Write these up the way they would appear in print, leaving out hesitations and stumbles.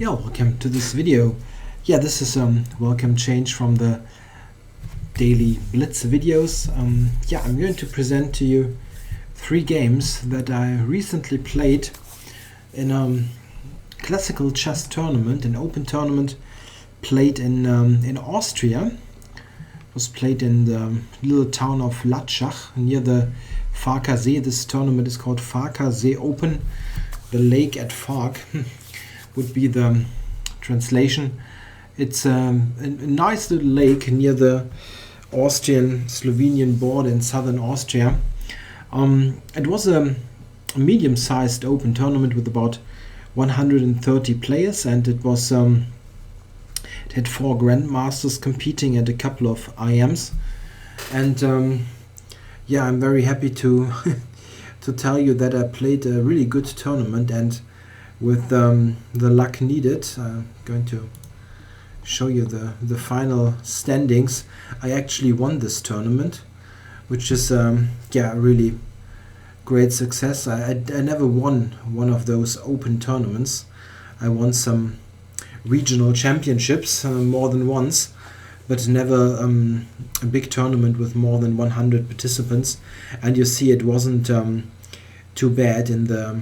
Yeah, welcome to this video. Yeah, this is welcome change from the daily Blitz videos. Yeah, I'm going to present to you 3 games that I recently played in a classical chess tournament, an open tournament played in Austria. It was played in the little town of Latschach near the Farker See. This tournament is called Farker See Open. The lake at Fark would be the translation. It's a nice little lake near the Austrian-Slovenian border in southern Austria. It was a medium-sized open tournament with about 130 players, and it had 4 grandmasters competing and a couple of IMs. And yeah, I'm very happy to to tell you that I played a really good tournament, and with the luck needed, I'm going to show you the final standings. I actually won this tournament, which is yeah, a really great success. I never won one of those open tournaments. I won some regional championships more than once, but never a big tournament with more than 100 participants. And you see, it wasn't too bad in the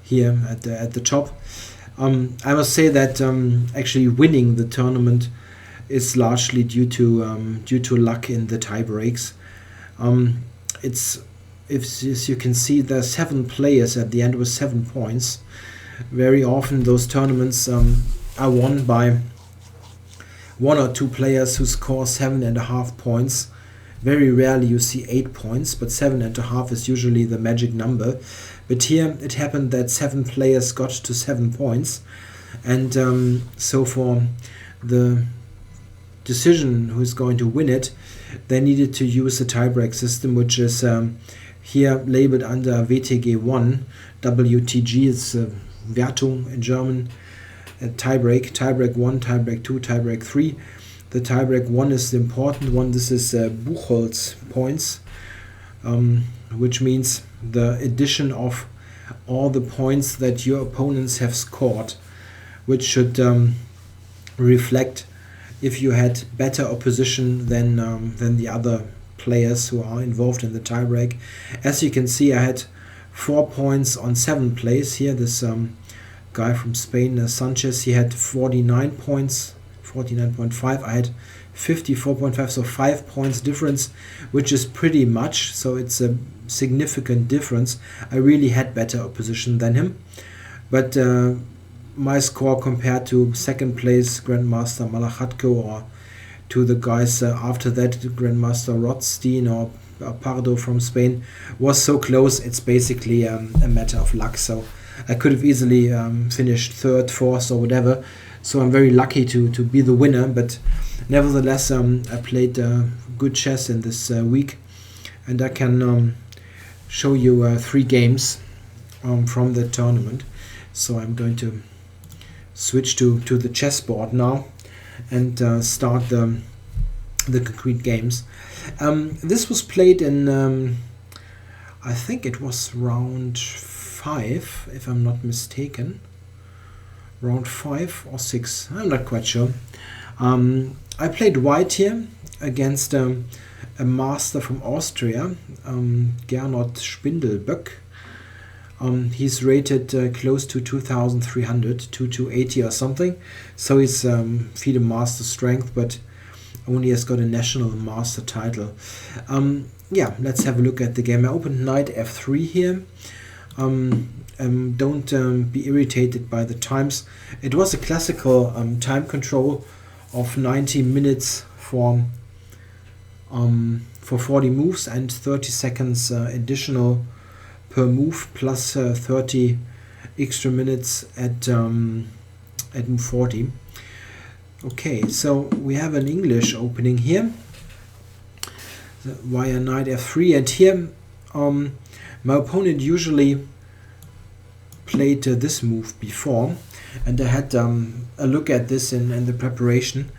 here at the top. I must say that actually winning the tournament is largely due to luck in the tie breaks. It's, as you can see, there are 7 players at the end with 7 points. Very often those tournaments are won by 1 or 2 players who score 7.5 points. Very rarely you see 8 points, but 7.5 is usually the magic number. But here it happened that 7 players got to 7 points, and so for the decision who's going to win it, they needed to use the tiebreak system, which is here labeled under WTG 1. WTG is Wertung in German. Tiebreak 1, tiebreak 2, tiebreak 3. The tiebreak 1 is the important one. This is Buchholz points, which means the addition of all the points that your opponents have scored, which should reflect if you had better opposition than the other players who are involved in the tiebreak. As you can see, I had 4 points on 7 plays here. This guy from Spain, Sanchez, he had 49 points, 49.5. I had 54.5, so 5 points difference, which is pretty much, so it's a significant difference. I really had better opposition than him, but my score compared to second place Grandmaster Malachatko, or to the guys after that, Grandmaster Rothstein or Pardo from Spain, was so close. It's basically a matter of luck. So I could have easily finished 3rd, 4th, or whatever. So I'm very lucky to be the winner, but nevertheless I played good chess in this week, and I can show you 3 games from the tournament. So I'm going to switch to the chessboard now and start the concrete games. This was played in I think it was round 5, if I'm not mistaken. Round 5 or 6, I'm not quite sure. I played white here against a master from Austria, Gernot Spindelböck. He's rated close to 2,300, 2280 or something. So he's FIDE master strength, but only has got a national master title. Yeah, let's have a look at the game. I opened knight f3 here. Don't be irritated by the times. It was a classical time control of 90 minutes for 40 moves and 30 seconds additional per move, plus 30 extra minutes at move 40. Okay, so we have an English opening here via knight f3, and here my opponent usually played this move before, and I had a look at this in the preparation.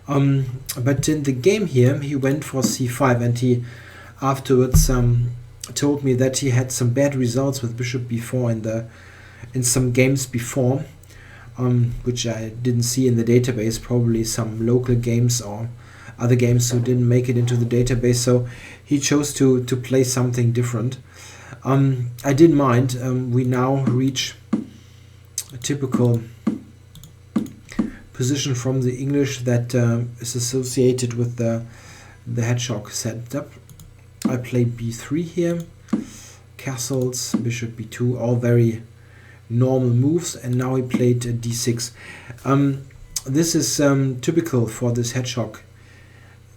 But in the game here, he went for c5, and he afterwards told me that he had some bad results with bishop b4 in some games before. which I didn't see in the database, probably some local games or other games who didn't make it into the database, so he chose to play something different. I didn't mind. We now reach a typical position from the English that is associated with the Latschach setup. I played b3 here, castles, bishop b2, all very normal moves, and now he played d6. This is typical for this Latschach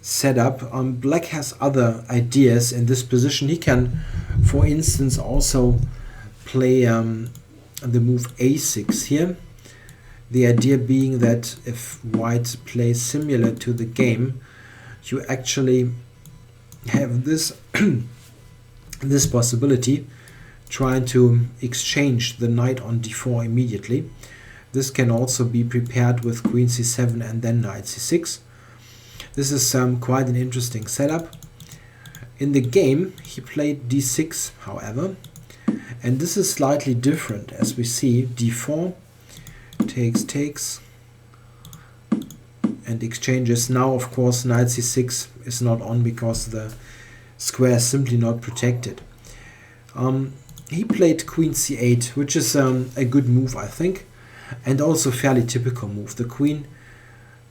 setup. Black has other ideas in this position. He can, for instance, also play the move a6 here. The idea being that if white plays similar to the game, you actually have this this possibility, trying to exchange the knight on d4 immediately. This can also be prepared with queen c7 and then knight c6. This is quite an interesting setup. In the game he played d6, however, and this is slightly different. As we see, d4 takes and exchanges. Now of course knight c6 is not on because the square is simply not protected. He played queen c8, which is a good move, I think, and also fairly typical move. The queen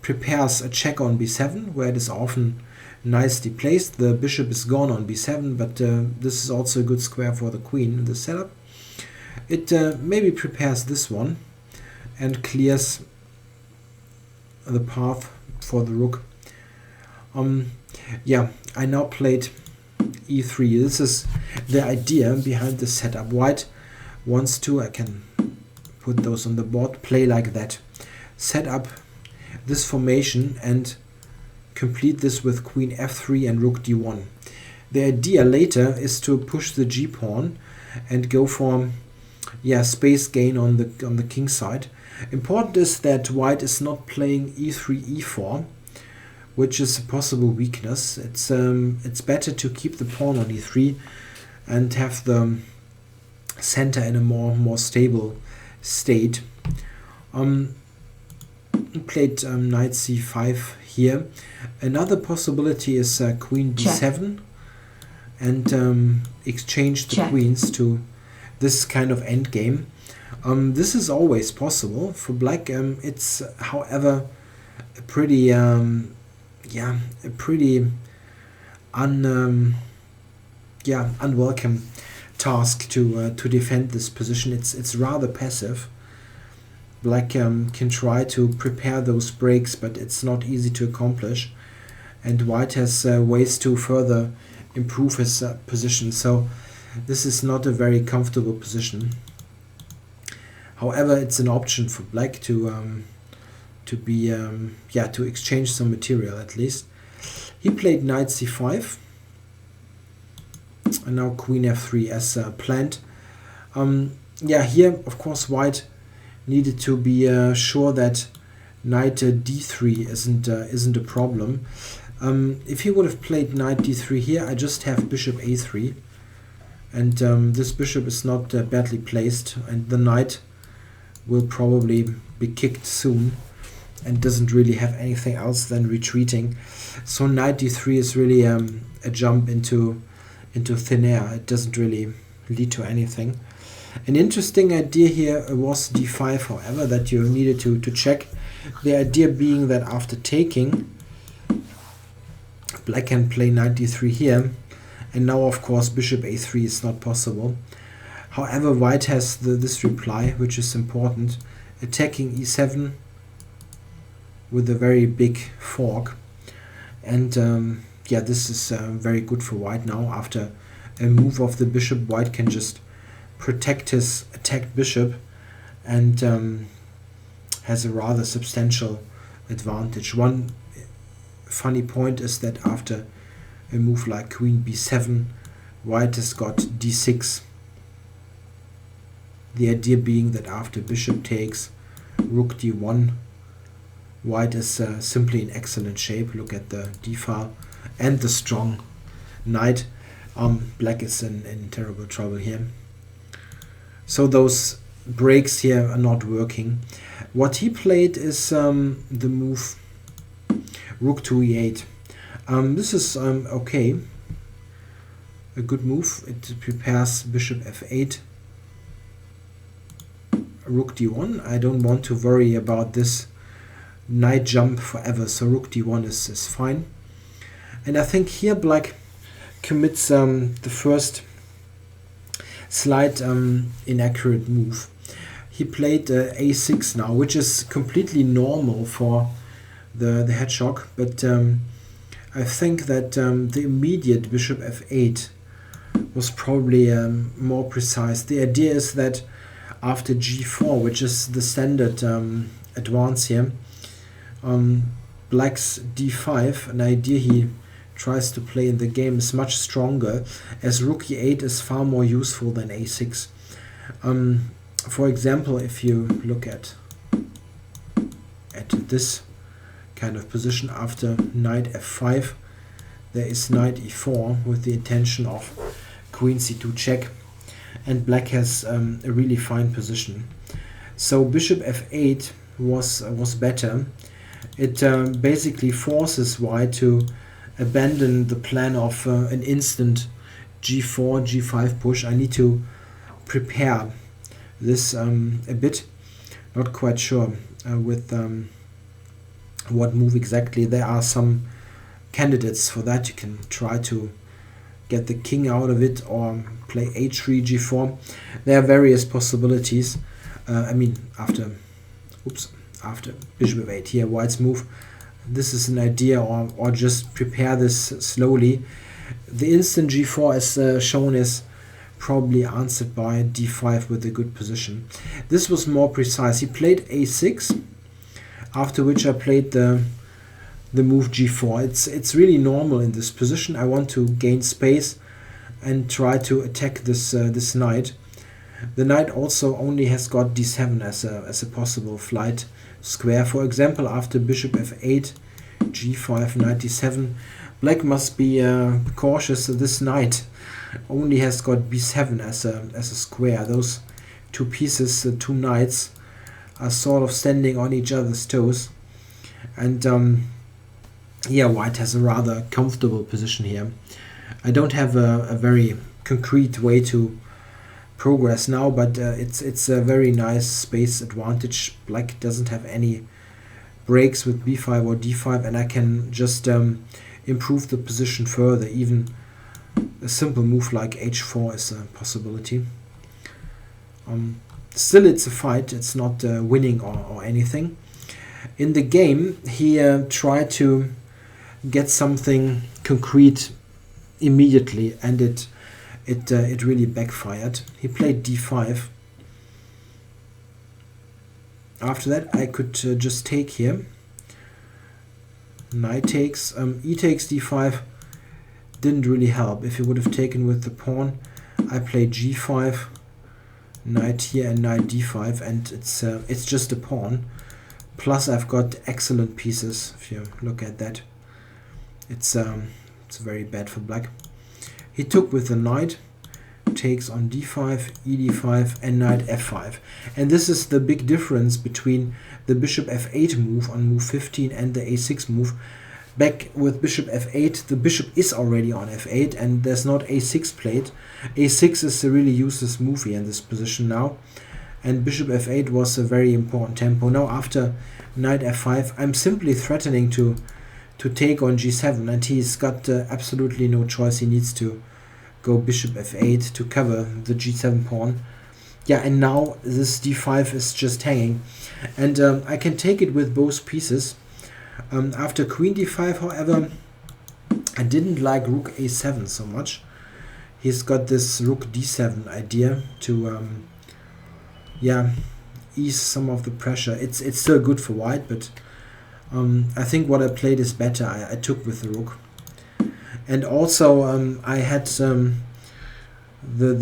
prepares a check on b7, where it is often nicely placed. The bishop is gone on b7, but this is also a good square for the queen in the setup. It maybe prepares this one and clears the path for the rook. Yeah, I now played e3. This is the idea behind the setup. White wants to, I can put those on the board, play like that. Set up this formation and complete this with queen f3 and rook d1. The idea later is to push the g-pawn and go for space gain on the king side. Important is that white is not playing e3 e4, which is a possible weakness. It's better to keep the pawn on e3 and have the center in a more stable state. Played knight c5 here. Another possibility is queen b7 and exchange the queens to this kind of endgame. This is always possible for black. It's however a pretty unwelcome task to defend this position. It's rather passive. Black can try to prepare those breaks, but it's not easy to accomplish, and white has ways to further improve his position, so this is not a very comfortable position. However, it's an option for black to exchange some material at least. He played knight c5 and now queen f3 as planned. Here of course white needed to be sure that knight d3 isn't a problem. If he would have played knight d3 here, I just have bishop a3, and this bishop is not badly placed, and the knight will probably be kicked soon and doesn't really have anything else than retreating. So knight d3 is really a jump into thin air. It doesn't really lead to anything. An interesting idea here was d5, however, that you needed to check. The idea being that after taking, black can play knight d3 here, and now of course bishop a3 is not possible. However, white has this reply, which is important, attacking e7 with a very big fork, and this is very good for white now. After a move of the bishop, white can just protect his attacked bishop and has a rather substantial advantage. One funny point is that after a move like queen b7, white has got d6. The idea being that after bishop takes, rook d1, white is simply in excellent shape. Look at the d-file and the strong knight. Black is in terrible trouble here. So those breaks here are not working. What he played is the move rook to e8. This is okay, a good move. It prepares bishop f8, rook d1. I don't want to worry about this knight jump forever, so rook d1 is fine. And I think here black commits the first slight inaccurate move. He played a6 now, which is completely normal for the hedgehog, but I think that the immediate bishop f8 was probably more precise. The idea is that after g4, which is the standard advance here, black's d5, an idea he tries to play in the game, is much stronger, as rook e8 is far more useful than a6. For example, if you look at this kind of position after knight f5, there is knight e4 with the intention of queen c2 check, and black has a really fine position. So bishop f8 was better. It basically forces white to abandon the plan of an instant g4 g5 push. I need to prepare this a bit. Not quite sure with what move exactly. There are some candidates for that. You can try to get the king out of it or play h3 g4. There are various possibilities. I mean, after bishop f8 here, white's move. This is an idea, or just prepare this slowly. The instant g4 as shown is probably answered by d5 with a good position. This was more precise. He played a6, after which I played the move g4. It's really normal in this position. I want to gain space and try to attack this this knight. The knight also only has got d7 as a possible flight square. For example, after bishop f8, g5, knight d7, black must be cautious. This knight only has got b7 as a square. Those two pieces, two knights, are sort of standing on each other's toes, and yeah, white has a rather comfortable position here. I don't have a very concrete way to progress now, but it's a very nice space advantage. Black doesn't have any breaks with b5 or d5, and I can just improve the position further. Even a simple move like h4 is a possibility. Still, it's a fight. It's not winning or anything. In the game, he tried to get something concrete immediately, and it really backfired. He played d5. After that, I could just take here. Knight takes, e takes d5 didn't really help. If he would have taken with the pawn, I played g5, knight here, and knight d5, and it's just a pawn. Plus, I've got excellent pieces. If you look at that, it's very bad for black. He took with the knight, takes on d5, ed5, and knight f5. And this is the big difference between the bishop f8 move on move 15 and the a6 move. Back with bishop f8, the bishop is already on f8, and there's not a6 played. a6 is a really useless move here in this position now, and bishop f8 was a very important tempo. Now after knight f5, I'm simply threatening to take on g7, and he's got absolutely no choice. He needs to go bishop f8 to cover the g7 pawn. Yeah, and now this d5 is just hanging, and I can take it with both pieces. After queen d5, however, I didn't like rook a7 so much. He's got this rook d7 idea to yeah, ease some of the pressure. It's still good for white, but I think what I played is better. I took with the rook. And also I had the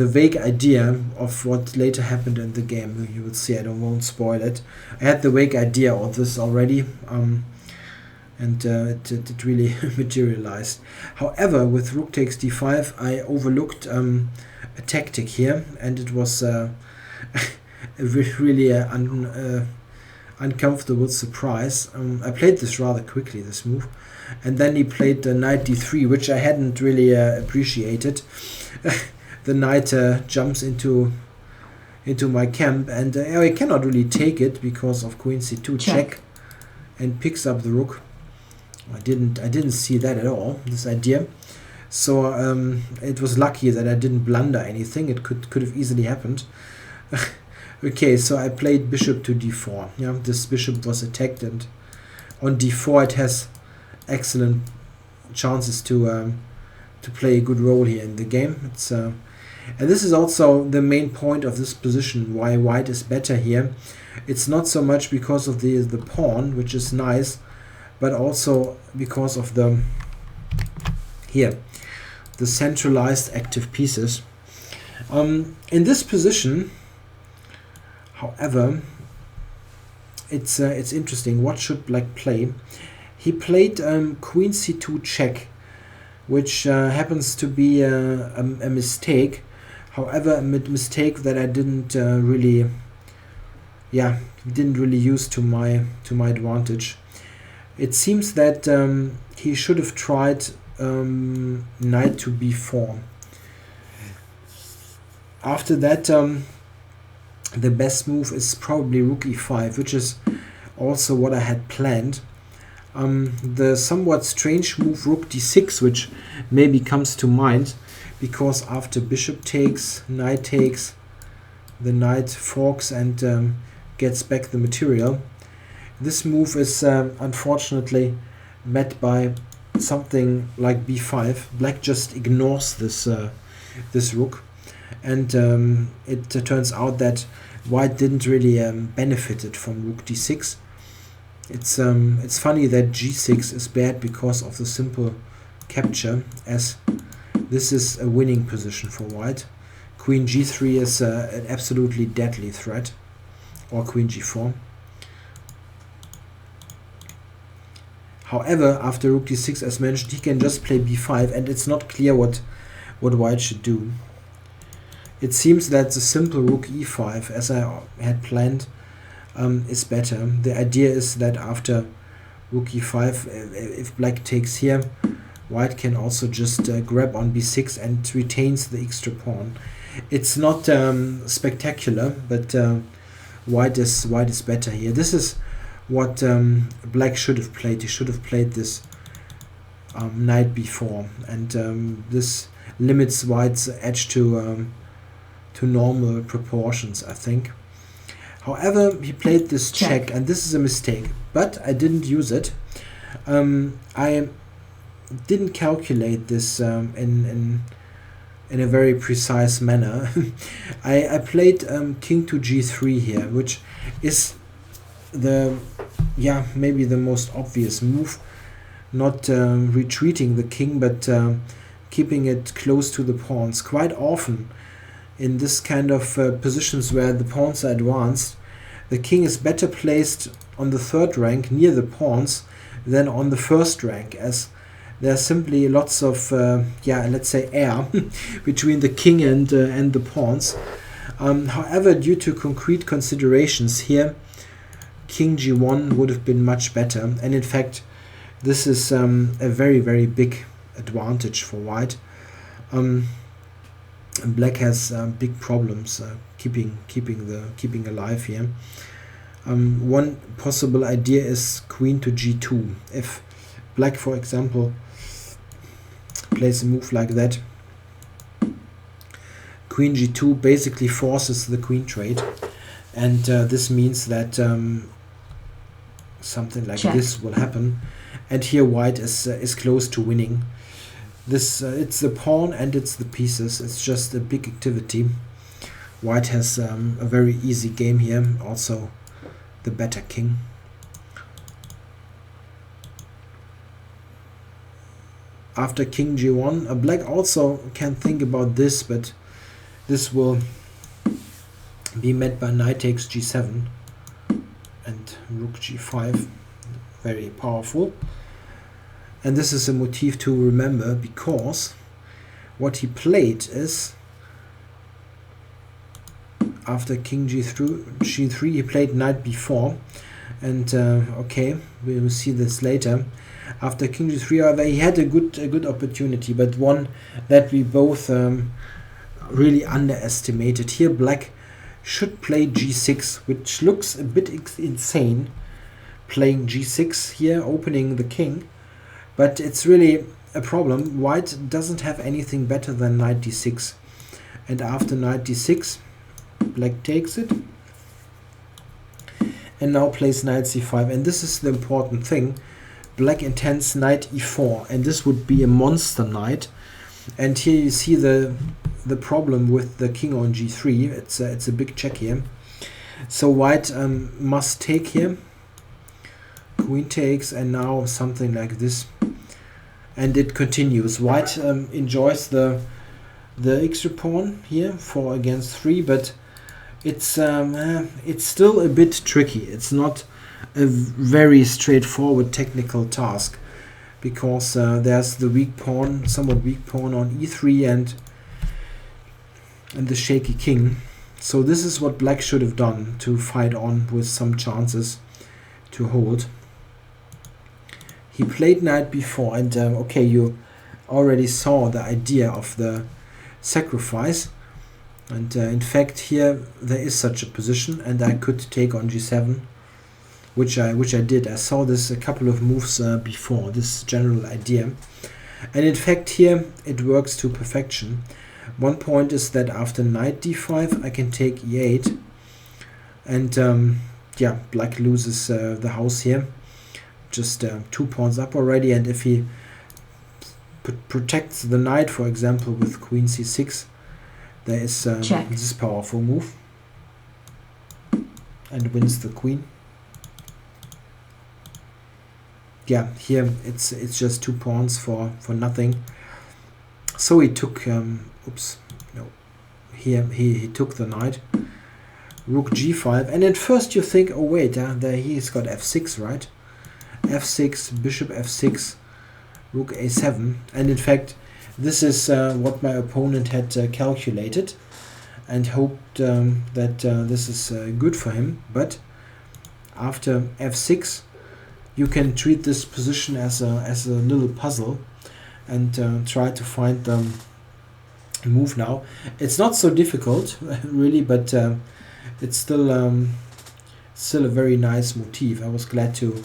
vague idea of what later happened in the game. You will see, won't spoil it. I had the vague idea of this already, and it really materialized. However, with rook takes d5, I overlooked a tactic here, and it was really uncomfortable surprise. I played this rather quickly, this move, and then he played the knight d3, which I hadn't really appreciated. The knight jumps into my camp, and I cannot really take it because of queen c2 check, and picks up the rook. I didn't see that at all, this idea. So it was lucky that I didn't blunder anything. It could have easily happened. Okay, so I played bishop to d4. Yeah, this bishop was attacked, and on d4 it has excellent chances to play a good role here in the game. It's and this is also the main point of this position, why white is better here. It's not so much because of the pawn, which is nice, but also because of the centralized active pieces. In this position, however, it's interesting. What should black play? He played queen c2 check, which happens to be a mistake. However, a mistake that I didn't really use to my advantage. It seems that he should have tried knight to b4. After that, the best move is probably rook e5, which is also what I had planned. The somewhat strange move rook d6, which maybe comes to mind, because after bishop takes, knight takes, the knight forks and gets back the material. This move is unfortunately met by something like b5. Black just ignores this rook, and it turns out that white didn't really benefited from rook d6. It's funny that g6 is bad because of the simple capture, as this is a winning position for white. Queen g3 is an absolutely deadly threat, or queen g4. However, after rook d6, as mentioned, he can just play b5, and it's not clear what white should do. It seems that the simple rook e5, as I had planned, is better. The idea is that after rook e5, if black takes here, white can also just grab on b6 and retains the extra pawn. It's not spectacular, but white is better here. This is what black should have played. He should have played this knight b4, and this limits white's edge to normal proportions, I think. However, he played this check, and this is a mistake, but I didn't use it. I didn't calculate this in a very precise manner. I played king to g3 here, which is maybe the most obvious move. Not retreating the king, but keeping it close to the pawns. Quite often in this kind of positions where the pawns are advanced, the king is better placed on the third rank near the pawns than on the first rank, as there's simply lots of let's say air between the king and the pawns. However, due to concrete considerations here, king g1 would have been much better, and in fact this is a very, very big advantage for white. Black has big problems keeping alive here. One possible idea is queen to g2. If black, for example, plays a move like that, queen g2 basically forces the queen trade, and this means that something like this will happen, and here white is close to winning. This it's the pawn and it's the pieces. It's just a big activity. White has a very easy game here, also the better king. After king g1, black also can think about this, but this will be met by knight takes g7 and rook g5. Very powerful. And this is a motif to remember, because what he played is, after king g3 he played knight b4, And okay, we will see this later. After king g3, however, he had a good opportunity, but one that we both really underestimated. Here black should play g6, which looks a bit insane, playing g6 here, opening the king, but it's really a problem. White doesn't have anything better than knight d6, and after knight d6 black takes it and now plays knight c5, and this is the important thing. Black intends knight e4, and this would be a monster knight. And here you see the problem with the king on g3. It's a big check here. So white must take here. Queen takes, and now something like this, and it continues. White enjoys the extra pawn here, 4 against 3, but it's still a bit tricky. It's not a very straightforward technical task, because there's the weak pawn, somewhat weak pawn on e3 and the shaky king. So this is what black should have done to fight on with some chances to hold. He played knight b4, and okay, you already saw the idea of the sacrifice. And in fact here there is such a position, and I could take on g7, which I did. I saw this a couple of moves before, this general idea, and in fact here it works to perfection. One point is that after knight d5 I can take e8, and yeah, black loses the house here, just 2 pawns up already, and if he protects the knight, for example, with queen c6, there is this powerful move, and wins the queen. Yeah, here it's just 2 pawns for nothing. So he took oops, no, here he took the knight, rook g5, and at first you think, oh wait, there he's got f6, right? f6, bishop f6, rook a7, and in fact this is what my opponent had calculated and hoped that this is good for him. But after f6 you can treat this position as a little puzzle and try to find the move now. It's not so difficult really, but it's still a very nice motif. I was glad to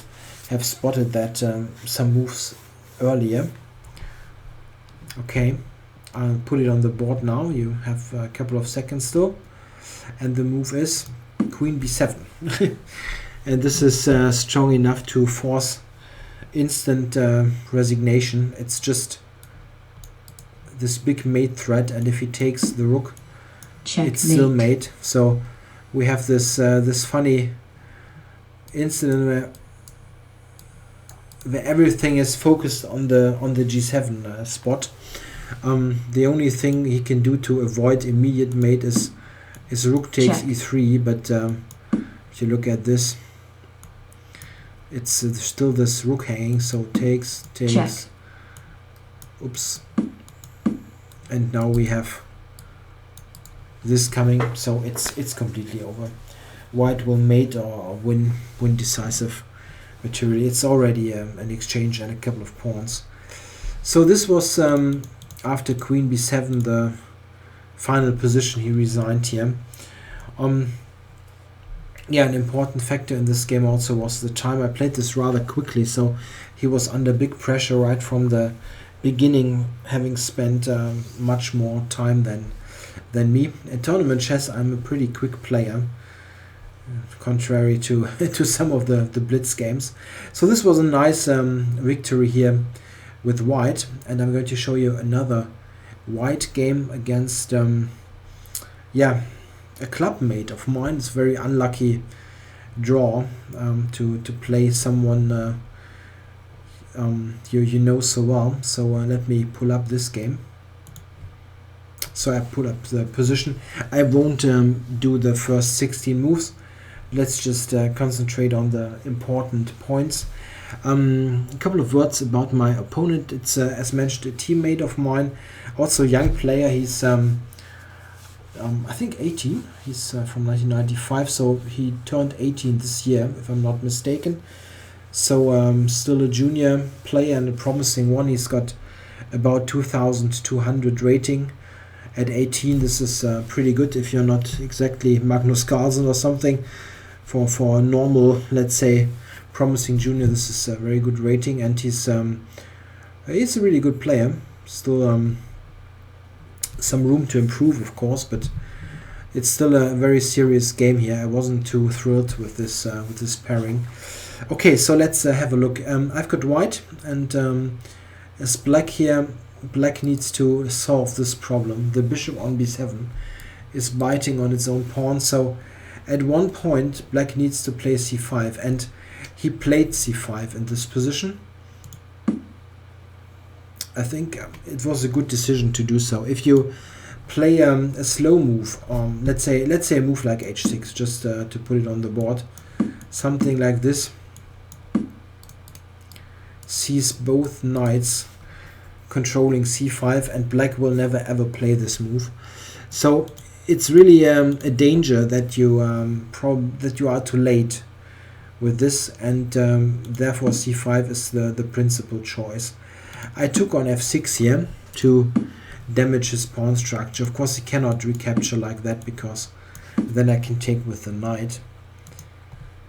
have spotted that some moves earlier. Okay, I'll put it on the board now. You have a couple of seconds still, and the move is queen b7. And this is strong enough to force instant resignation. It's just this big mate threat, and if he takes the rook, it's still mate. So we have this this funny incident where everything is focused on the g7 spot. The only thing he can do to avoid immediate mate is rook takes e3, but if you look at this, it's still this rook hanging, so takes, oops, and now we have this coming, so it's completely over. White will mate or win decisive materially. It's already an exchange and a couple of pawns. So this was after queen b7 the final position he resigned here. Yeah, an important factor in this game also was the time. I played this rather quickly, so he was under big pressure right from the beginning, having spent much more time than me. In tournament chess I'm a pretty quick player, contrary to to some of the blitz games. So this was a nice victory here with white, and I'm going to show you another white game against yeah, a club mate of mine. It's a very unlucky draw to play someone you know so well. So let me pull up this game. So I put up the position. I won't do the first 16 moves. Let's just concentrate on the important points. A couple of words about my opponent. It's as mentioned, a teammate of mine, also a young player. He's I think 18. He's from 1995, so he turned 18 this year, if I'm not mistaken. So still a junior player and a promising one. He's got about 2,200 rating. At 18, this is pretty good if you're not exactly Magnus Carlsen or something. For a normal, let's say, promising junior, this is a very good rating, and he's a really good player. Still some room to improve, of course, but it's still a very serious game here. I wasn't too thrilled with this pairing. Okay, so let's have a look. I've got white, and as black here, black needs to solve this problem. The bishop on b7 is biting on its own pawn, so at one point black needs to play c5, and he played c5 in this position. I think it was a good decision to do so. If you play a slow move, let's say a move like h6, just to put it on the board, something like this, sees both knights controlling c5, and black will never ever play this move. So it's really a danger that you are too late with this, and therefore c5 is the principal choice. I took on f6 here to damage his pawn structure. Of course, he cannot recapture like that, because then I can take with the knight.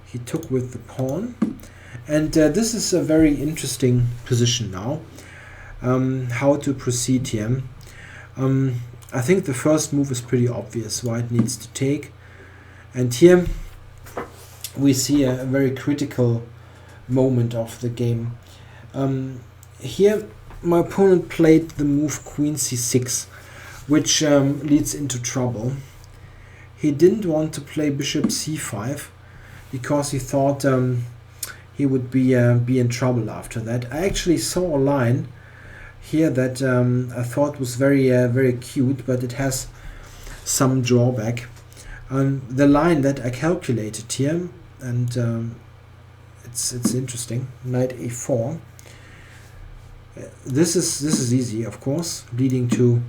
He took with the pawn, and this is a very interesting position now. How to proceed here. I think the first move is pretty obvious. White needs to take, and here we see a very critical moment of the game. Here my opponent played the move queen c6, which leads into trouble. He didn't want to play bishop c5 because he thought he would be in trouble after that. I actually saw a line here that I thought was very cute, but it has some drawback. The line that I calculated here, and it's interesting. Knight a4. This is easy, of course, leading to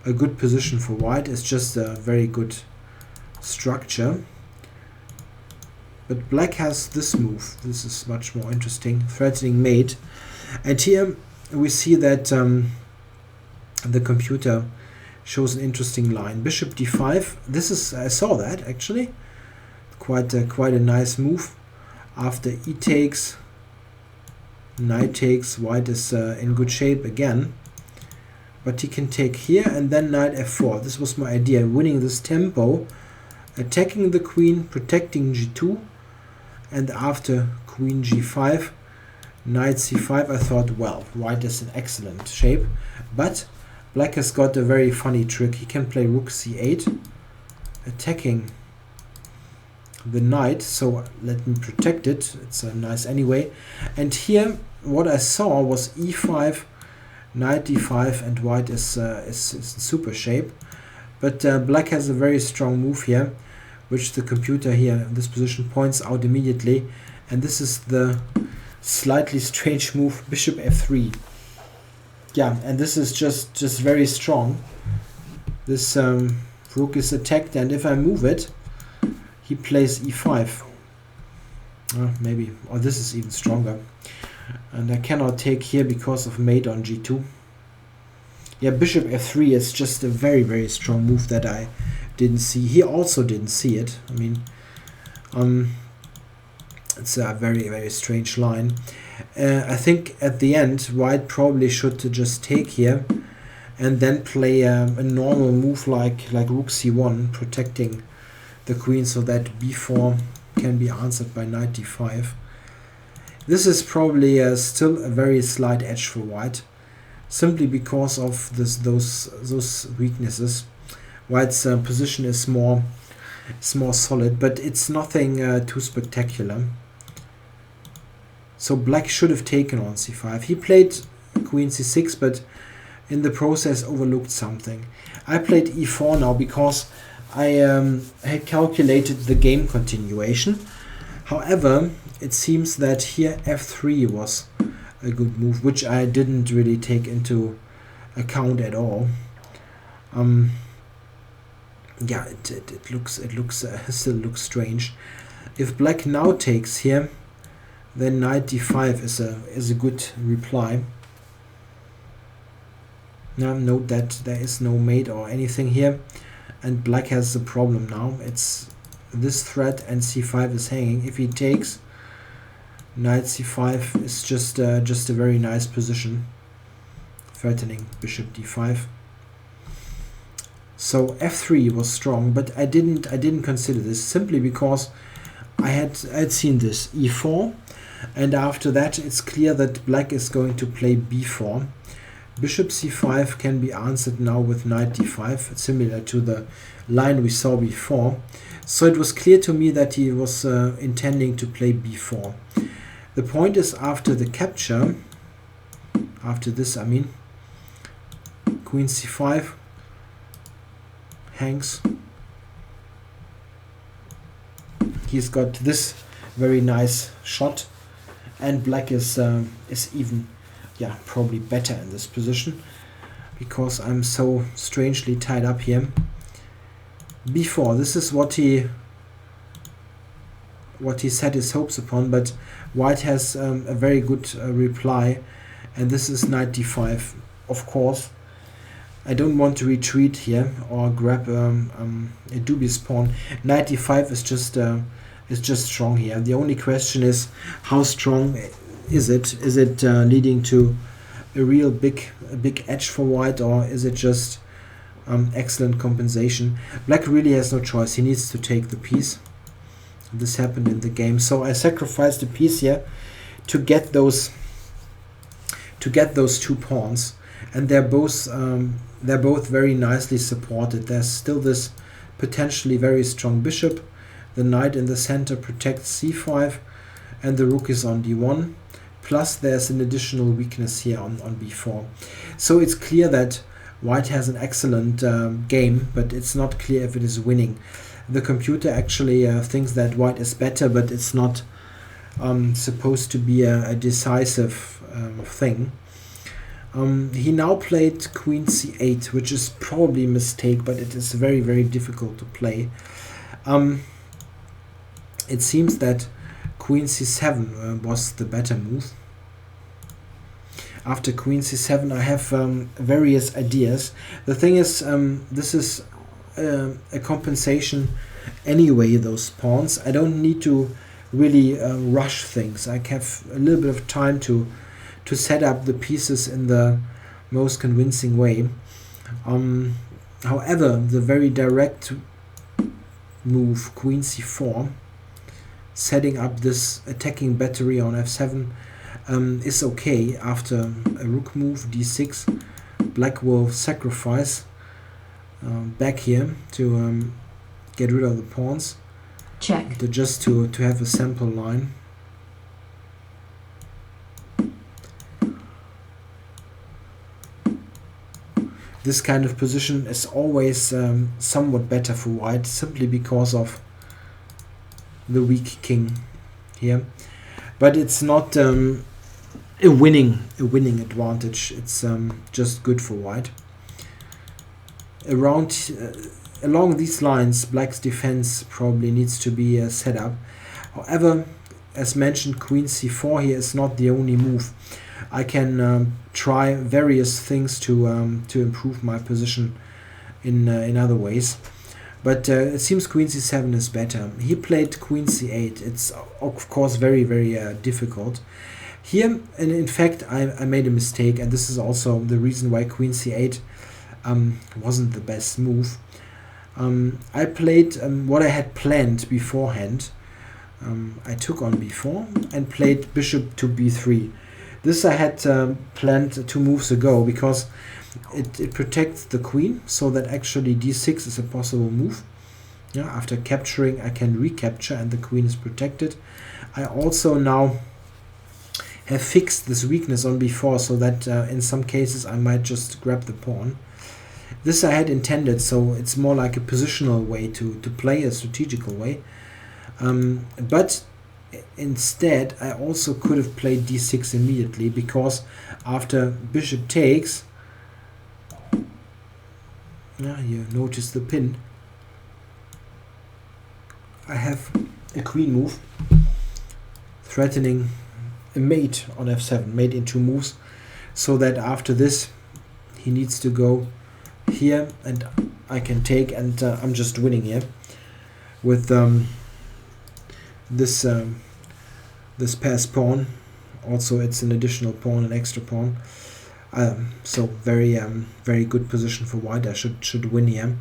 a good position for white. It's just a very good structure. But black has this move. This is much more interesting. Threatening mate. And here we see that the computer shows an interesting line. Bishop d5. This is, I saw that actually. Quite a nice move. After e takes, knight takes, white is in good shape again. But he can take here and then knight f4. This was my idea, winning this tempo, attacking the queen, protecting g2, and after queen g5, knight c5, I thought, well, white is in excellent shape. But black has got a very funny trick. He can play rook c8, attacking the knight, so let me protect it. It's nice anyway. And here what I saw was e5, knight d5, and white is in super shape. But black has a very strong move here, which the computer here in this position points out immediately. And this is the slightly strange move, bishop f3. Yeah, and this is just very strong. This rook is attacked, and if I move it, he plays e5. Maybe, or this is even stronger. And I cannot take here because of mate on g2. Yeah, bishop f3 is just a very strong move that I didn't see. He also didn't see it. I mean, it's a very strange line. I think at the end, white probably should just take here and then play a normal move like rook c1, protecting the queen so that b4 can be answered by knight d5. This is probably still a very slight edge for white, simply because of those weaknesses. White's position is more solid, but it's nothing too spectacular. So black should have taken on c5. He played queen c6, but in the process overlooked something. I played e4 now because I had calculated the game continuation. However, it seems that here f3 was a good move, which I didn't really take into account at all. yeah, it looks still looks strange. If black now takes here, then knight d5 is a good reply. Now note that there is no mate or anything here, and black has a problem now. It's this threat and c5 is hanging. If he takes, knight c5 is just a very nice position, threatening bishop d5. So f3 was strong, but I didn't consider this simply because I had seen this e4, and after that it's clear that black is going to play b4. Bishop c5 can be answered now with knight d5, similar to the line we saw before. So it was clear to me that he was intending to play b4. The point is, after the capture, after this I mean, queen c5 hangs. He's got this very nice shot, and black is even, yeah, probably better in this position because I'm so strangely tied up here. b4, this is what he set his hopes upon, but white has a very good reply, and this is knight d5. Of course, I don't want to retreat here or grab a dubious pawn. Knight d5 is just strong here. The only question is, how strong is it? Is it leading to a real big edge for white, or is it just excellent compensation? Black really has no choice. He needs to take the piece. This happened in the game, so I sacrificed a piece here to get those 2 pawns, and they're both very nicely supported. There's still this potentially very strong bishop. The knight in the center protects c5, and the rook is on d1. Plus there's an additional weakness here on b4. So it's clear that white has an excellent game, but it's not clear if it is winning. The computer actually thinks that white is better, but it's not supposed to be a decisive thing. He now played queen c8, which is probably a mistake, but it is very, very difficult to play. It seems that queen c7 was the better move. After queen c7 I have various ideas. The thing is, this is a compensation anyway, those pawns. I don't need to really rush things. I have a little bit of time to set up the pieces in the most convincing way. However, the very direct move, queen c4, setting up this attacking battery on f7, is okay. After a rook move, d6, black will sacrifice back here to get rid of the pawns. Check. Just to have a sample line. This kind of position is always somewhat better for white, simply because of the weak king here. But it's not a winning advantage. It's just good for white. Along these lines, black's defense probably needs to be set up. However, as mentioned, queen c4 here is not the only move. I can try various things to improve my position in other ways, but it seems queen c7 is better. He played queen c8. It's of course very, very difficult here, and in fact I made a mistake, and this is also the reason why queen c8 wasn't the best move. I played what I had planned beforehand. I took on b4 and played bishop to b3. This I had planned 2 moves ago, because it protects the queen, so that actually d6 is a possible move. Yeah, after capturing I can recapture and the queen is protected. I also now have fixed this weakness on b4, so that in some cases I might just grab the pawn. This I had intended, so it's more like a positional way to play, a strategical way. But instead I also could have played d6 immediately, because after bishop takes, you notice the pin, I have a queen move, threatening a mate on f7, mate in 2 moves, so that after this he needs to go here and I can take, and I'm just winning here with this this passed pawn. Also, it's an additional pawn, an extra pawn. So very good position for white. I should win here.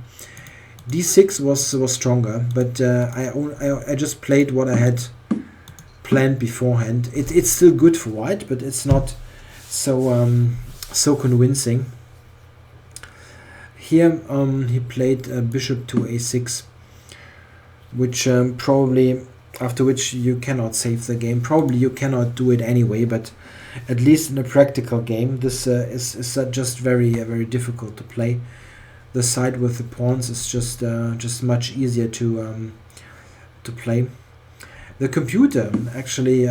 d6 was stronger, but I just played what I had planned beforehand. It's still good for white, but it's not so convincing. Here he played bishop to a6, which probably, after which you cannot save the game. Probably you cannot do it anyway, but at least in a practical game, this is just very difficult to play. The side with the pawns is just much easier to play. The computer actually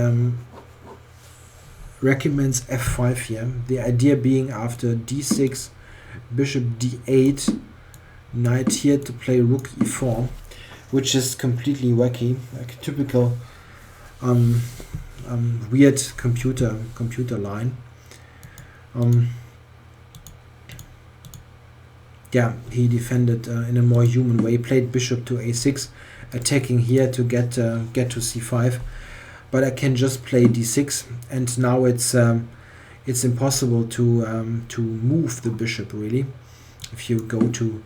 recommends f5 here. The idea being after d6, bishop d8, knight here to play rook e4, which is completely wacky, like a typical weird computer line. Yeah, he defended in a more human way. Played bishop to a6, attacking here to get to c5, but I can just play d6, and now it's impossible to move the bishop really. If you go to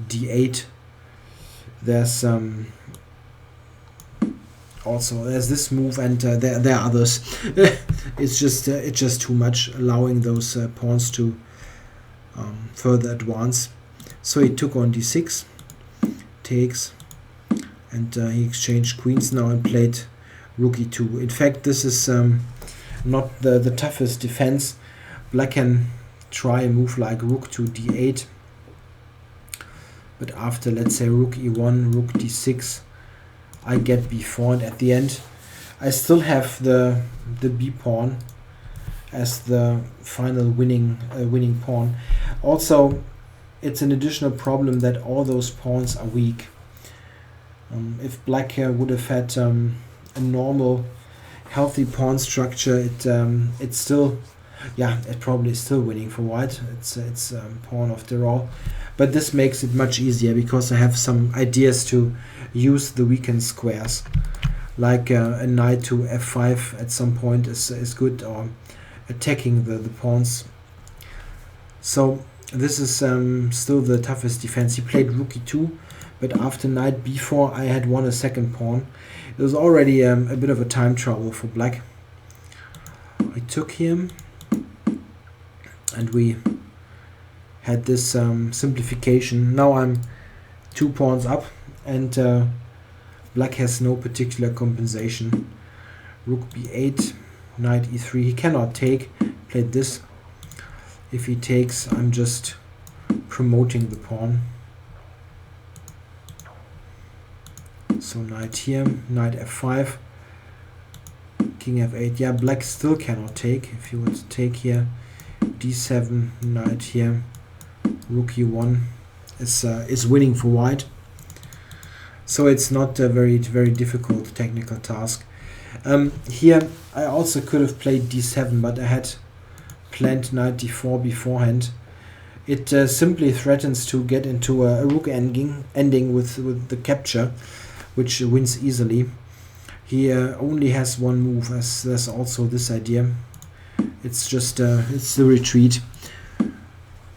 d8, there's this move, and there are others. it's just too much, allowing those pawns to further advance. So he took on d6, takes, and he exchanged queens now and played rook e2. In fact, this is not the toughest defense. Black can try a move like rook to d8, but after, let's say, rook e1, rook d6, I get b4, and at the end I still have the b pawn as the final winning pawn. Also, it's an additional problem that all those pawns are weak. If black would have had a normal healthy pawn structure, it's still, yeah, it probably is still winning for white. It's pawn after all, but this makes it much easier because I have some ideas to use the weakened squares, like a knight to f5 at some point is good, or attacking the pawns. So this is still the toughest defense. He played rook e2, but after knight b4 I had won a second pawn. It was already a bit of a time trouble for black. I took him, and we had this simplification. Now I'm 2 pawns up, and black has no particular compensation. Rook b8, knight e3. He cannot take. Played this. If he takes, I'm just promoting the pawn. So knight here, knight f5, king f8. Yeah, black still cannot take. If you would take here, d7, knight here, rook e1 is winning for white. So it's not a very difficult technical task. Here I also could have played d7, but I had planned knight d4 beforehand. It simply threatens to get into a rook ending with the capture, which wins easily. He only has one move, as there's also this idea. It's just it's the retreat.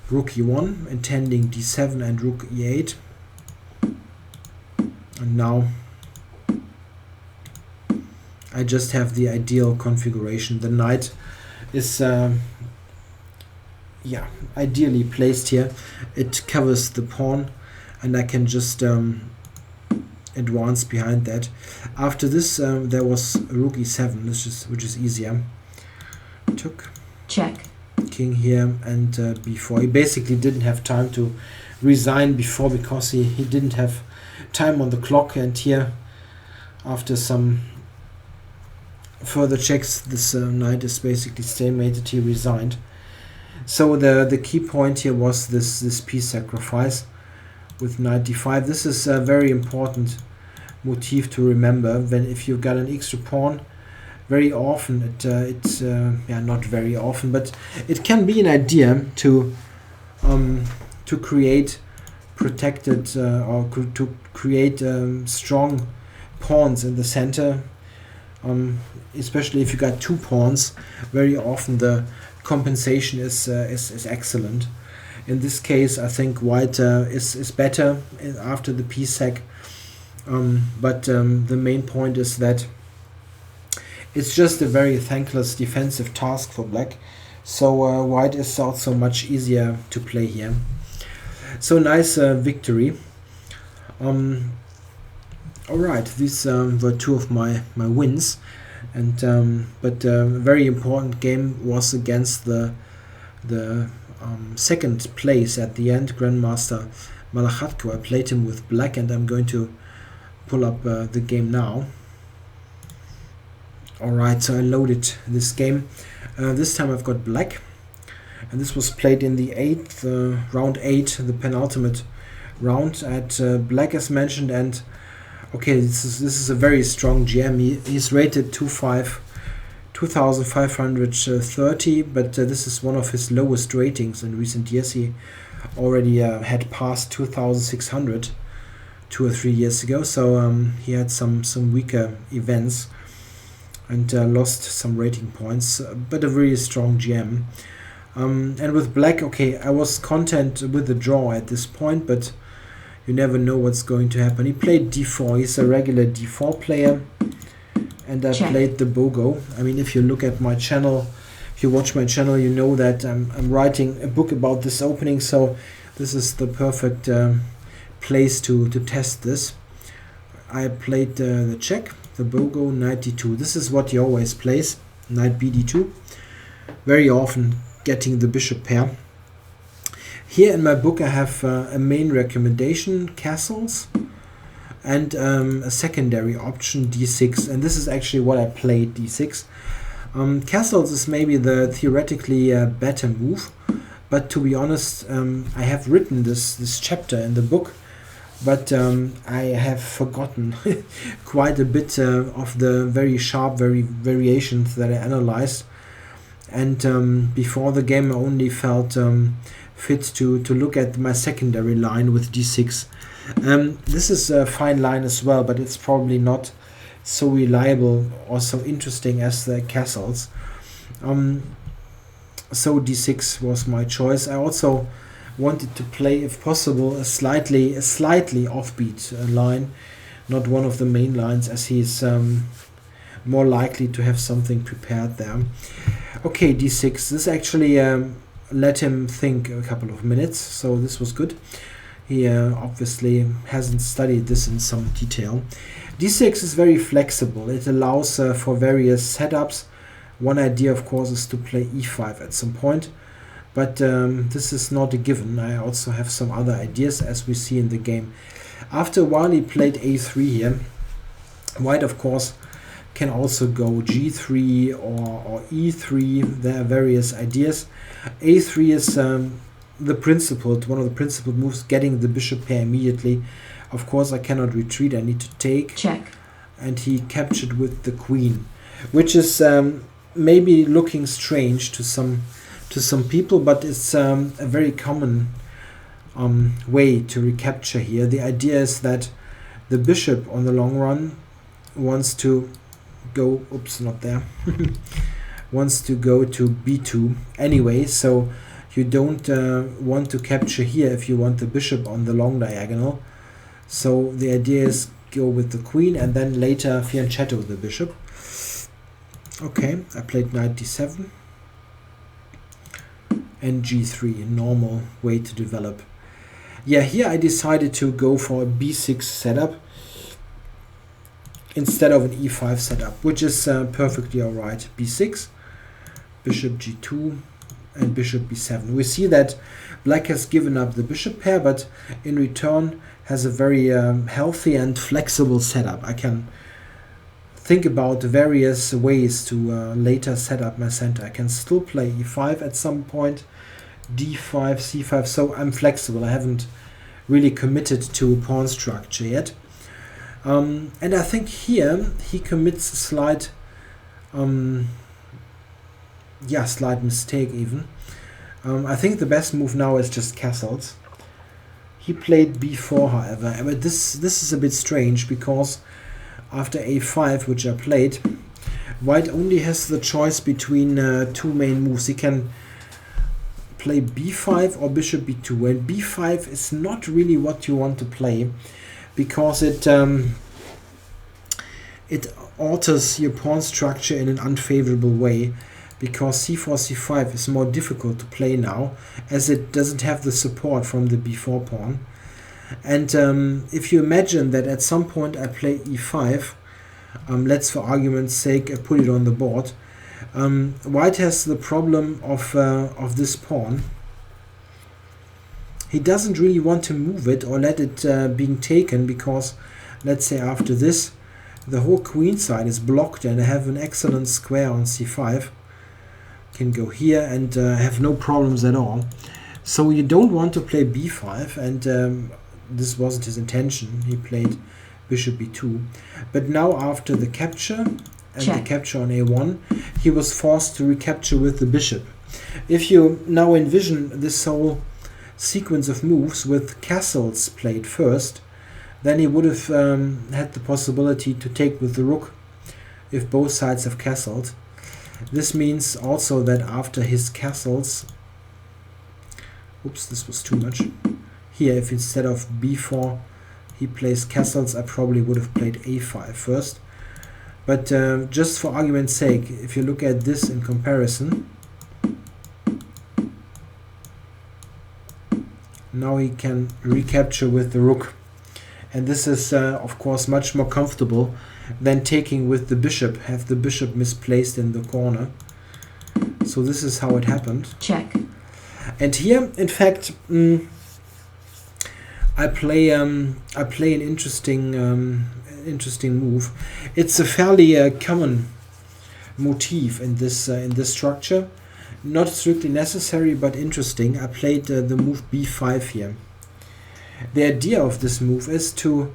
Rook e1, intending d7 and rook e8. And now I just have the ideal configuration. The knight is ideally placed here. It covers the pawn, and I can just advance behind that. After this, there was rook e7, which is easier. Took, check, king here, and b4. He basically didn't have time to resign before, because he didn't have time on the clock, and here, after some further checks, this knight is basically stalemated. He resigned. So the key point here was this piece sacrifice with knight d5. This is very important motif to remember. When if you've got an extra pawn, very often it's not very often, but it can be an idea to create protected to create strong pawns in the center. Especially if you got two pawns, very often the compensation is excellent. In this case, I think white is better after the piece sack, but the main point is that it's just a very thankless defensive task for black, so white is also much easier to play here. So nice victory. Alright, these were two of my wins, and but a very important game was against the second place at the end, Grandmaster Malachatko. I played him with black, and I'm going to pull up the game now. Alright, so I loaded this game. This time I've got black, and this was played in the round 8, the penultimate round at black as mentioned. And okay, this is a very strong GM. He's rated 2530, but this is one of his lowest ratings in recent years. He already had passed 2600 2 or 3 years ago, so he had some weaker events and lost some rating points, but a really strong GM. And with black, okay, I was content with the draw at this point, but you never know what's going to happen. He played d4. He's a regular d4 player, and I played the BOGO. I mean, if you look at my channel, if you watch my channel, you know that I'm writing a book about this opening, so this is the perfect place to test this. I played the check, the BOGO, knight d2. This is what he always plays, knight bd2, very often getting the bishop pair. Here in my book I have a main recommendation, castles, and a secondary option, d6, and this is actually what I played, d6. Castles is maybe the theoretically better move, but to be honest, I have written this chapter in the book, but I have forgotten quite a bit of the very sharp variations that I analyzed, and before the game I only felt fit to look at my secondary line with d6. This is a fine line as well, but it's probably not so reliable or so interesting as the castles. So d6 was my choice. I also wanted to play, if possible, a slightly offbeat line, not one of the main lines, as he's more likely to have something prepared there. Okay, d6. This actually let him think a couple of minutes, so this was good. He obviously hasn't studied this in some detail. d6 is very flexible. It allows for various setups. One idea, of course, is to play e5 at some point, but this is not a given. I also have some other ideas, as we see in the game. After a while he played a3 here. White, of course, can also go g3 or e3. There are various ideas. a3 is one of the principal moves, getting the bishop pair immediately. Of course, I cannot retreat. I need to take. Check. And he captured with the queen, which is maybe looking strange to some people, but it's a very common way to recapture here. The idea is that the bishop on the long run wants to go, wants to go to b2 anyway, so you don't want to capture here if you want the bishop on the long diagonal. So the idea is go with the queen and then later fianchetto the bishop. Okay, I played knight d7 and g3, a normal way to develop. Yeah, here I decided to go for a b6 setup instead of an e5 setup, which is perfectly alright. b6, bishop g2, and bishop b7. We see that black has given up the bishop pair, but in return has a very healthy and flexible setup. I can think about various ways to later set up my center. I can still play e5 at some point, d5, c5, so I'm flexible. I haven't really committed to pawn structure yet. And I think here he commits a slight slight mistake even. I think the best move now is just castles. He played b4, however, but this is a bit strange, because after a5, which I played, white only has the choice between two main moves. He can play b5 or bishop b2, and b5 is not really what you want to play, because it alters your pawn structure in an unfavorable way, because c4, c5 is more difficult to play now, as it doesn't have the support from the b4 pawn. And if you imagine that at some point I play e5, let's for argument's sake put it on the board, white has the problem of this pawn. He doesn't really want to move it or let it being taken, because let's say after this the whole queen side is blocked, and I have an excellent square on c5. Can go here and have no problems at all. So you don't want to play b5, and this wasn't his intention. He played bishop b2, but now after the capture and the capture on a1, he was forced to recapture with the bishop. If you now envision this whole sequence of moves with castles played first, then he would have had the possibility to take with the rook if both sides have castled. This means also that after his castles, oops, this was too much. Here, if instead of b4 he plays castles, I probably would have played a5 first. But just for argument's sake, if you look at this in comparison, now he can recapture with the rook. And this is, of course, much more comfortable than taking with the bishop, have the bishop misplaced in the corner. So this is how it happened. Check. And here, in fact, I play an interesting move. It's a fairly common motif in this structure. Not strictly necessary, but interesting. I played the move b5 here. The idea of this move is to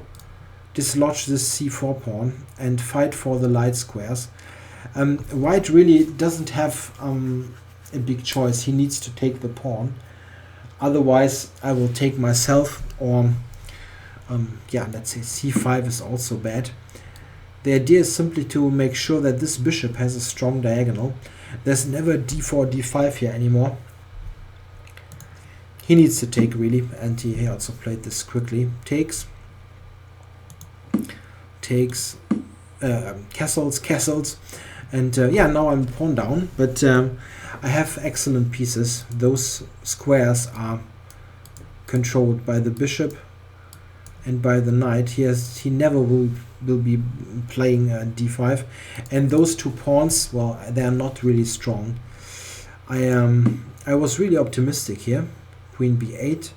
dislodge this c4 pawn and fight for the light squares. White really doesn't have a big choice. He needs to take the pawn. Otherwise, I will take myself, or let's say c5 is also bad. The idea is simply to make sure that this bishop has a strong diagonal. There's never d4, d5 here anymore. He needs to take, really, and he also played this quickly. Takes, castles, and now I'm pawn down, but I have excellent pieces. Those squares are controlled by the bishop and by the knight. He never will be playing d5, and those two pawns, well, they are not really strong. I was really optimistic here. Queen b8,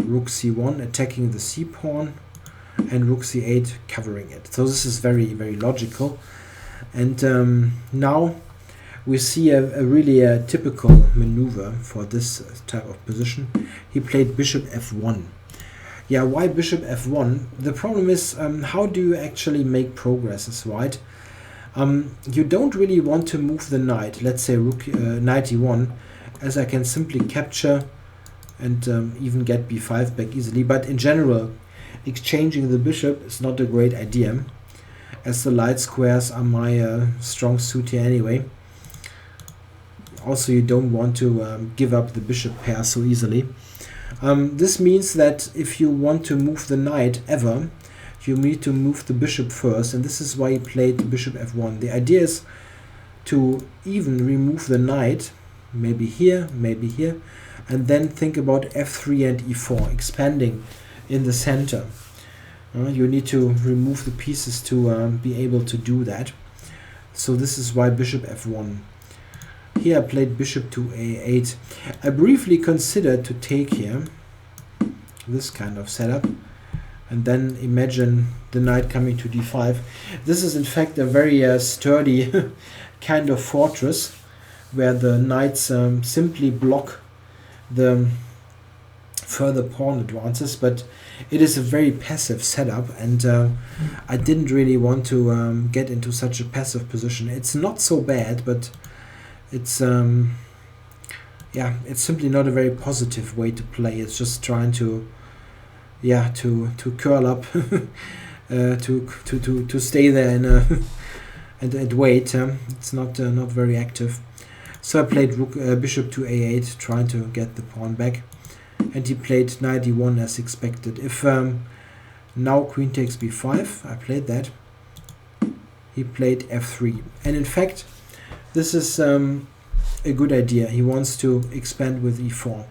rook c1 attacking the c pawn, and rook c8 covering it. So this is very, very logical. And now we see a really typical maneuver for this type of position. He played bishop f1. Yeah, why bishop f1? The problem is, how do you actually make progress as white? You don't really want to move the knight, let's say rook knight e1, as I can simply capture and even get b5 back easily. But in general, exchanging the bishop is not a great idea, as the light squares are my strong suit here anyway. Also, you don't want to give up the bishop pair so easily. This means that if you want to move the knight ever, you need to move the bishop first, and this is why he played bishop f1. The idea is to even remove the knight, maybe here, and then think about f3 and e4, expanding in the center. You need to remove the pieces to be able to do that. So this is why bishop f1. Here I played bishop to a8. I briefly considered to take here this kind of setup, and then imagine the knight coming to d5. This is in fact a very sturdy kind of fortress, where the knights simply block the further pawn advances, but it is a very passive setup, and I didn't really want to get into such a passive position. It's not so bad, but it's yeah, it's simply not a very positive way to play. It's just trying to to curl up to stay there in a and wait. It's not very active. So I played bishop to a8, trying to get the pawn back, and he played knight e1 as expected. If now queen takes b5, I played that. He played f3, and in fact, this is a good idea. He wants to expand with e4.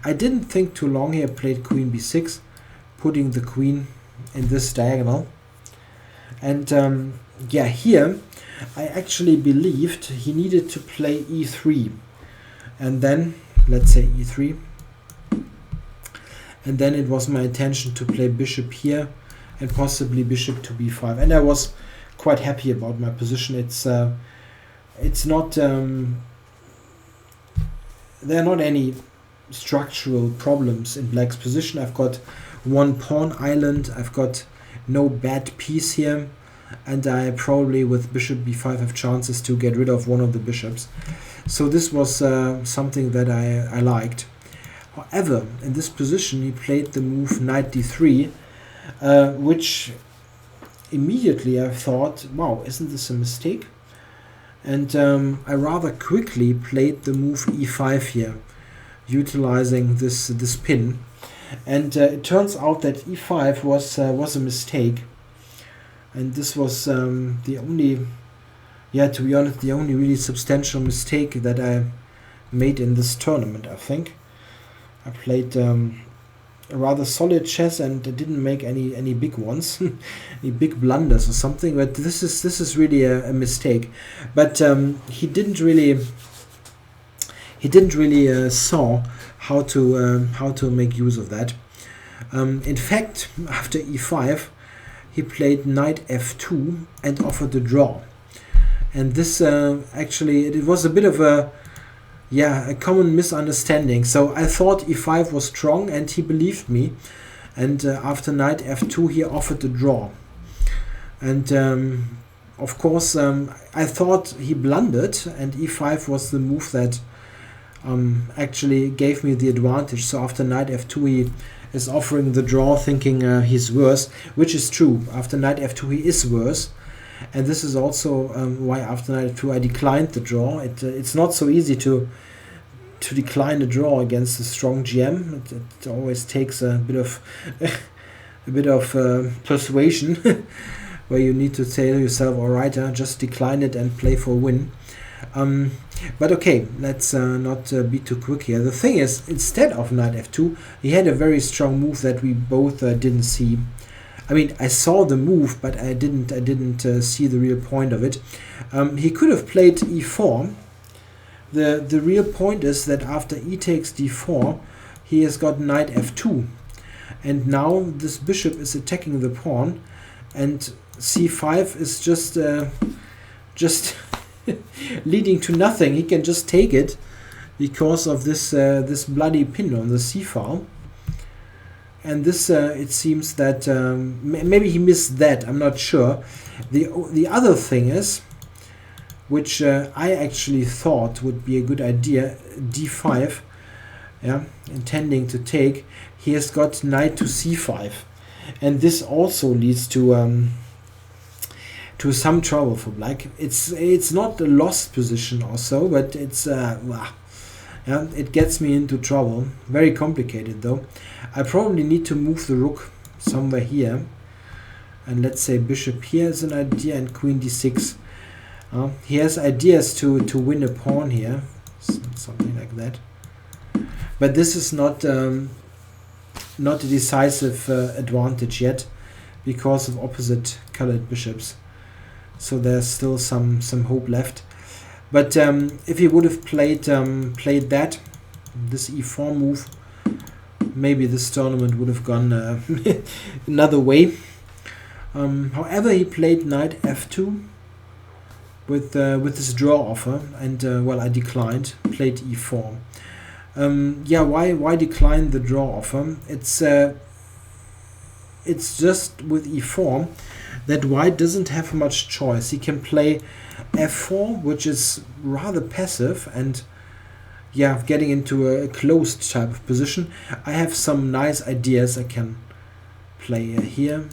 I didn't think too long here. Played queen b6, putting the queen in this diagonal, and yeah, here I actually believed he needed to play e3, and then let's say e3, and then it was my intention to play bishop here and possibly bishop to b5, and I was quite happy about my position. It's not there are not any structural problems in black's position. I've got one pawn island, I've got no bad piece here, and I probably with bishop b5 have chances to get rid of one of the bishops. So this was something that I liked. However, in this position he played the move knight d3, which immediately I thought, wow, isn't this a mistake? And I rather quickly played the move e5 here, utilizing this pin. And it turns out that e5 was a mistake. And this was the only, to be honest, the only really substantial mistake that I made in this tournament, I think. I played a rather solid chess and didn't make any big ones, any big blunders or something. But this is really a mistake. But he didn't really saw how to make use of that. In fact, after e5, he played knight f2 and offered a draw. And this actually it was a bit of a common misunderstanding. So I thought e5 was strong, and he believed me. And after knight f2, he offered a draw. And of course, I thought he blundered, and e5 was the move that actually gave me the advantage. So after knight f2, he is offering the draw, thinking he's worse, which is true. After knight f2, he is worse. And this is also why after knight f2 I declined the draw. It's not so easy to decline a draw against a strong GM. It always takes a bit of persuasion, where you need to say to yourself, all right, just decline it and play for a win. But okay, let's not be too quick here. The thing is, instead of knight f2, he had a very strong move that we both didn't see. I mean, I saw the move, but I didn't see the real point of it. He could have played e4. The real point is that after e takes d4, he has got knight f2, and now this bishop is attacking the pawn, and c5 is just leading to nothing. He can just take it because of this bloody pin on the c file. And this, it seems that maybe he missed that. I'm not sure. The other thing is, which I actually thought would be a good idea, d5, intending to take. He has got knight to c5, and this also leads to some trouble for black. It's not a lost position or so, but it's it gets me into trouble. Very complicated though. I probably need to move the rook somewhere here, and let's say bishop here is an idea, and queen d6. He has ideas to win a pawn here, something like that. But this is not a decisive advantage yet, because of opposite colored bishops. So there's still some hope left. But if he would have played that, this e4 move, maybe this tournament would have gone another way. However, he played knight f2 with this draw offer, and well, I declined. Played e4. Yeah, why decline the draw offer? It's just with e4 that white doesn't have much choice. He can play f4, which is rather passive, and yeah, getting into a closed type of position. I have some nice ideas I can play here.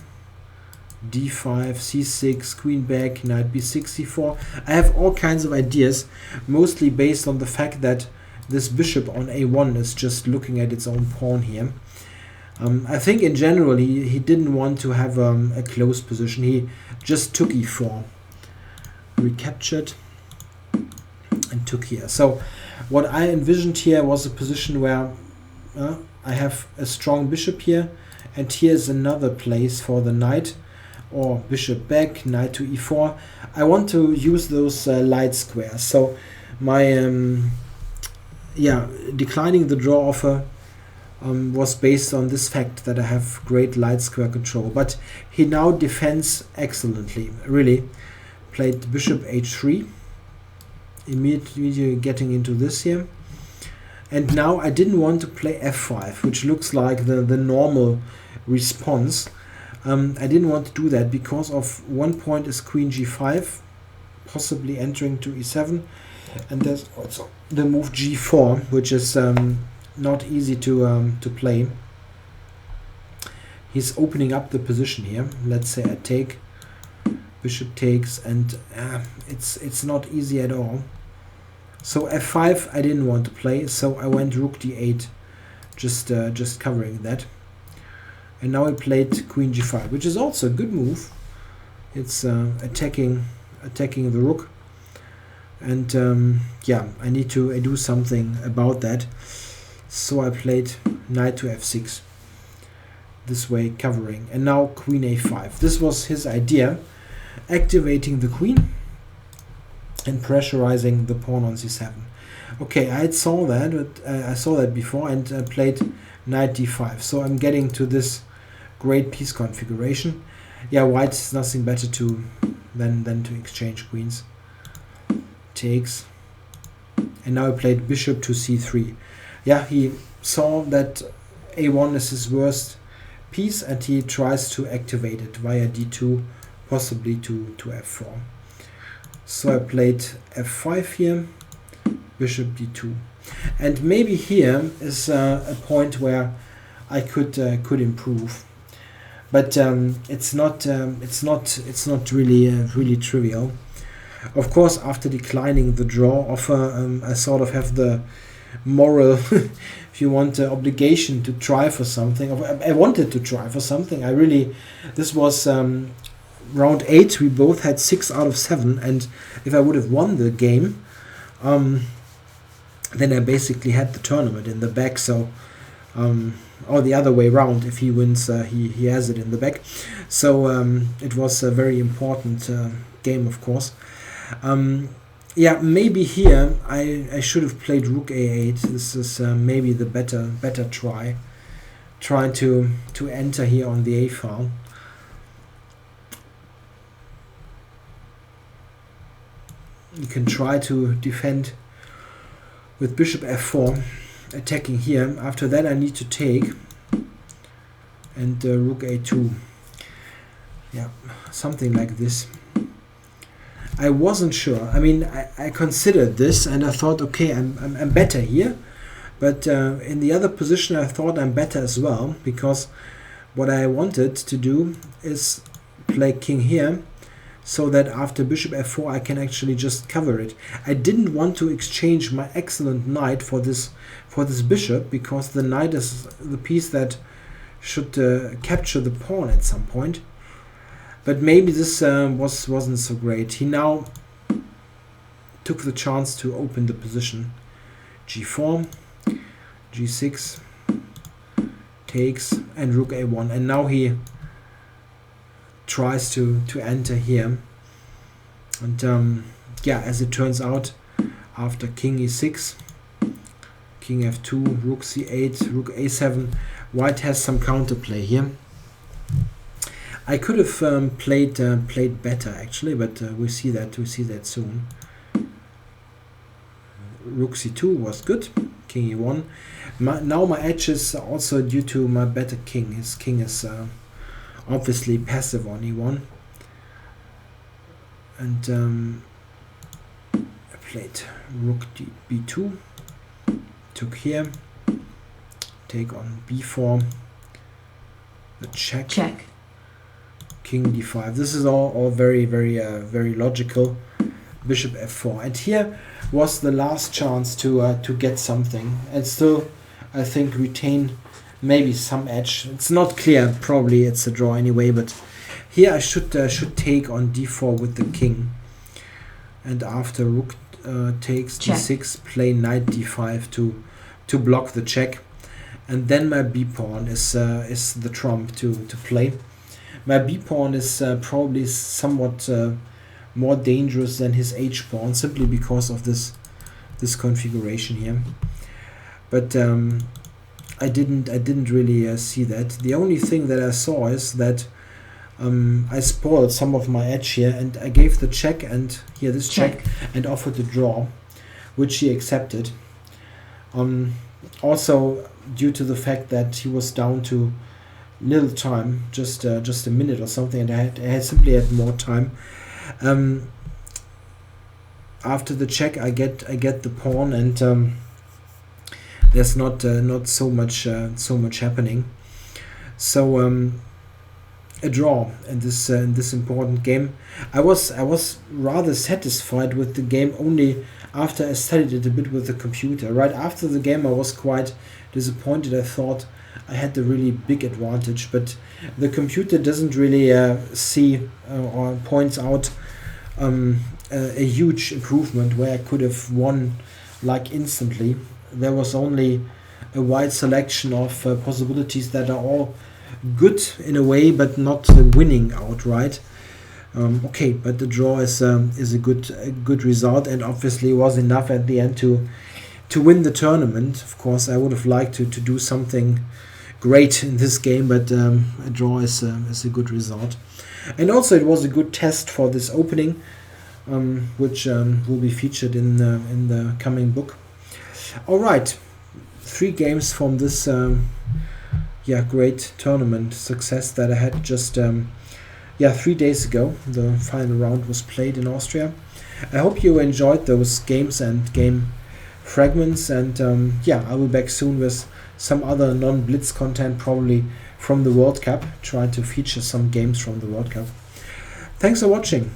d5, c6, queen back, knight b6, c4. I have all kinds of ideas, mostly based on the fact that this bishop on a1 is just looking at its own pawn here. I think in general he didn't want to have a closed position. He just took e4, recaptured, and took here. So what I envisioned here was a position where I have a strong bishop here, and here's another place for the knight, or bishop back, knight to e4. I want to use those light squares. So my declining the draw offer was based on this fact that I have great light square control. But he now defends excellently, really. Played bishop h3, immediately getting into this here. And now I didn't want to play f5, which looks like the normal response. I didn't want to do that because of one point is queen g5, possibly entering to e7, and there's also the move g4, which is not easy to play. He's opening up the position here. Let's say I take, bishop takes, and it's not easy at all. So f5 I didn't want to play, so I went rook d8, just covering that. And now he played queen g5, which is also a good move. It's attacking the rook, and yeah, I need to do something about that. So I played knight to f6, this way covering, and now queen a5. This was his idea, activating the queen and pressurizing the pawn on c7. Okay, I saw that, but I saw that before, and played knight d5. So I'm getting to this great piece configuration. Yeah, white is nothing better than to exchange queens. Takes, and now I played bishop to c3. Yeah, he saw that a1 is his worst piece, and he tries to activate it via d2, possibly to f4. So I played f5 here, bishop d2, and maybe here is a point where I could improve, but it's not really trivial. Of course, after declining the draw offer, I sort of have the moral, if you want, obligation to try for something. I wanted to try for something. This was round 8. We both had 6 out of 7, and if I would have won the game, then I basically had the tournament in the bag. So, or the other way around, if he wins, he has it in the bag. So it was a very important game, of course. Yeah, maybe here I should have played rook a8. This is maybe the better try. Trying to enter here on the a file. You can try to defend with bishop f4, attacking here. After that I need to take, and rook a2. Yeah, something like this. I wasn't sure. I mean, I considered this, and I thought, okay, I'm better here, but in the other position I thought I'm better as well, because what I wanted to do is play king here, so that after bishop f4 I can actually just cover it. I didn't want to exchange my excellent knight for this bishop, because the knight is the piece that should capture the pawn at some point. But maybe this wasn't so great. He now took the chance to open the position. g4, g6, takes, and rook a1. And now he tries to enter here. And yeah, as it turns out, after king e6, king f2, rook c8, rook a7, white has some counterplay here. I could have played better actually, but we see that soon. Rook c2 was good. king e1. Now my edge is also due to my better king. His king is obviously passive on e1. And I played rook b2, took here, take on b4, the check, king d5. This is all very very logical. Bishop f4, and here was the last chance to get something, and still I think retain maybe some edge. It's not clear, probably it's a draw anyway, but here I should take on d4 with the king, and after rook takes d6, play knight d5 to block the check, and then my b pawn is the trump to play. My b pawn is probably somewhat more dangerous than his h pawn, simply because of this configuration here. But I didn't really see that. The only thing that I saw is that I spoiled some of my edge here, and I gave the check, and here this check, and offered the draw, which he accepted. Also due to the fact that he was down to little time, just a minute or something, and I simply had more time. After the check, I get the pawn, and there's not so much happening. So a draw in this important game. I was rather satisfied with the game only after I studied it a bit with the computer. Right after the game, I was quite disappointed. I thought I had the really big advantage, but the computer doesn't really see or points out a huge improvement where I could have won like instantly. There was only a wide selection of possibilities that are all good in a way, but not winning outright. Okay, but the draw is a good result, and obviously was enough at the end to win the tournament. Of course, I would have liked to do something great in this game, but a draw is a good result. And also, it was a good test for this opening, which will be featured in the coming book. All right, 3 games from this great tournament success that I had just 3 days ago. The final round was played in Austria. I hope you enjoyed those games and game fragments, and I'll be back soon with some other non-blitz content, probably from the World Cup, trying to feature some games from the World Cup. Thanks for watching.